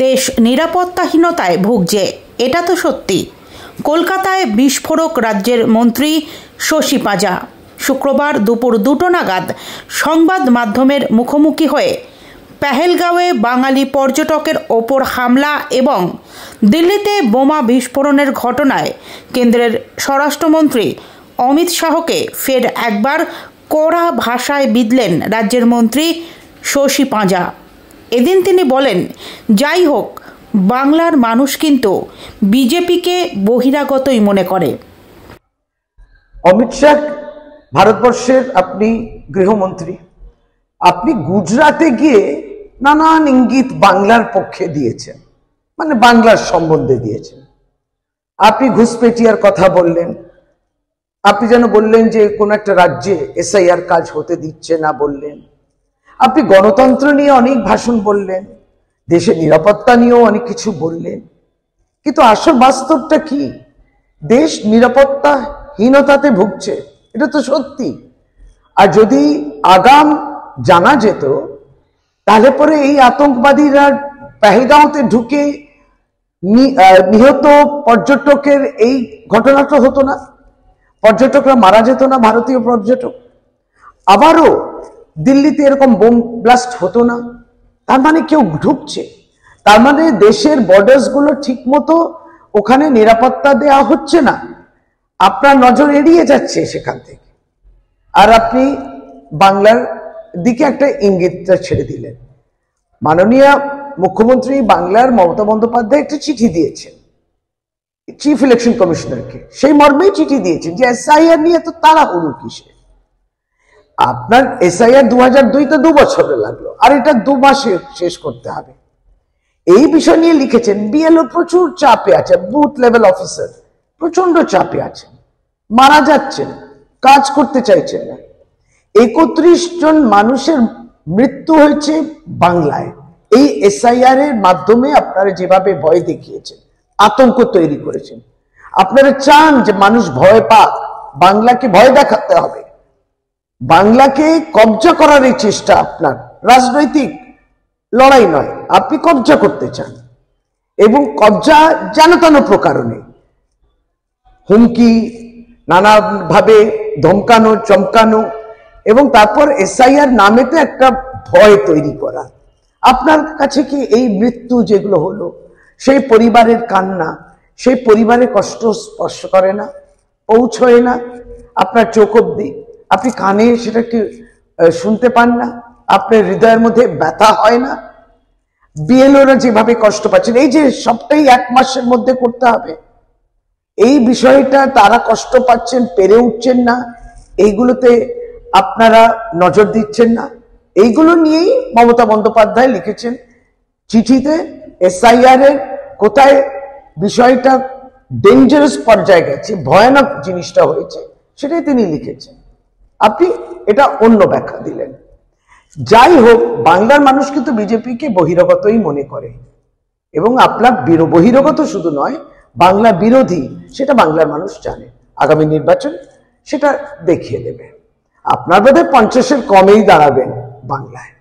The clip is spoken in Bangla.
দেশ নিরাপত্তাহীনতায় ভুগছে, এটা তো সত্যি। কলকাতায় বিস্ফোরক রাজ্যের মন্ত্রী শশী পাঁজা শুক্রবার দুপুর 2টো নাগাদ সংবাদ মাধ্যমের মুখোমুখি হয়ে পেহেলগাঁওয়ে বাঙালি পর্যটকের ওপর হামলা এবং দিল্লিতে বোমা বিস্ফোরণের ঘটনায় কেন্দ্রের স্বরাষ্ট্রমন্ত্রী অমিত শাহকে ফের একবার কড়া ভাষায় বিঁধলেন রাজ্যের মন্ত্রী শশী পাঁজা। এদিন তিনি বলেন, যাই হোক, বাংলার মানুষ কিন্তু বিজেপিকে বহিরাগতই মনে করে। অমিত শাহ ভারতবর্ষের আপনি গৃহমন্ত্রী, আপনি গুজরাটে গিয়ে নানান ইঙ্গিত বাংলার পক্ষে দিয়েছেন, মানে বাংলার সম্বন্ধে দিয়েছেন। আপনি ঘুষপেটিয়ার কথা বললেন, আপনি যেন বললেন যে কোন একটা রাজ্যে এসআইআর কাজ হতে দিচ্ছে না বললেন। আপনি গণতন্ত্র নিয়ে অনেক ভাষণ বললেন, দেশের নিরাপত্তা নিয়েও অনেক কিছু বললেন, কিন্তু আসল বাস্তবটা কি? দেশ নিরাপত্তাহীনতাতে ভুগছে, এটা তো সত্যি। আর যদি আগাম জানা যেত তাহলে পরে এই আতঙ্কবাদীরা পেহেলগাঁওতে ঢুকে নিহত পর্যটকের এই ঘটনাটা হতো না, পর্যটকরা মারা যেত না, ভারতীয় পর্যটক। আবারও দিল্লিতে এরকম বোম ব্লাস্ট হতো না। তার মানে কেউ ঢুকছে, তার মানে দেশের বর্ডার্স গুলো ঠিক মতো ওখানে নিরাপত্তা দেওয়া হচ্ছে না, আপনার নজর এড়িয়ে যাচ্ছে সেখান থেকে। আর আপনি বাংলার দিকে একটা ইঙ্গিতটা ছেড়ে দিলেন। মাননীয় মুখ্যমন্ত্রী বাংলার মমতা বন্দ্যোপাধ্যায় একটা চিঠি দিয়েছেন চিফ ইলেকশন কমিশনারকে, সেই মর্মেই চিঠি দিয়েছেন যে এসআইআর নিয়ে তো তাড়াহুড়ো কিসে। আপনার এসআইআর 2002 তো 2 বছরে লাগলো, আর এটা 2 মাসে শেষ করতে হবে। এই বিষয় নিয়ে লিখেছেন বিএলও প্রচুর চাপে আছে, বুথ লেভেল অফিসার প্রচন্ড চাপে আছেন, মারা যাচ্ছেন, কাজ করতে চাইছেন না। 31 জন মানুষের মৃত্যু হয়েছে বাংলায় এই এসআইআর এর মাধ্যমে। আপনারা যেভাবে ভয় দেখিয়েছেন, আতঙ্ক তৈরি করেছেন, আপনারা চান যে মানুষ ভয় পাক, বাংলাকে ভয় দেখাতে হবে, বাংলাকে কবজা করার এই চেষ্টা আপনার রাজনৈতিক লড়াই নয়, আপনি কবজা করতে চান। এবং কবজা যেন তেন প্রকারণে হুমকি, নানাভাবে ধমকানো চমকানো, এবং তারপর এসআইআর নামেতে একটা ভয় তৈরি করা। আপনার কাছে কি এই মৃত্যু যেগুলো হলো, সেই পরিবারের কান্না, সেই পরিবারের কষ্ট স্পর্শ করে না, পৌঁছয় না আপনার চোখ অব্দি? আপনি কানে সেটাকে শুনতে পান না? আপনার হৃদয়ের মধ্যে ব্যথা হয় না? বিএলওরা যেভাবে কষ্ট পাচ্ছেন, এই যে সবটাই 1 মাসের মধ্যে করতে হবে, এই বিষয়টা তারা কষ্ট পাচ্ছেন, পেরে উঠছেন না, এইগুলোতে আপনারা নজর দিচ্ছেন না। এইগুলো নিয়েই মমতা বন্দ্যোপাধ্যায় লিখেছেন চিঠিতে, এসআইআর এর কোথায় বিষয়টা ডেঞ্জারাস পর্যায়ে গেছে, ভয়ানক জিনিসটা হয়েছে, সেটাই তিনি লিখেছেন। আপনি এটা অন্য ব্যাখ্যা দিলেন। যাই হোক, বাংলার মানুষ কিন্তু বিজেপিকে বহিরাগতই মনে করে, এবং আপনার বহিরাগত শুধু নয়, বাংলা বিরোধী, সেটা বাংলার মানুষ জানে। আগামী নির্বাচন সেটা দেখিয়ে দেবে। আপনার বোধহয় 50-এর কমেই দাঁড়াবেন বাংলায়।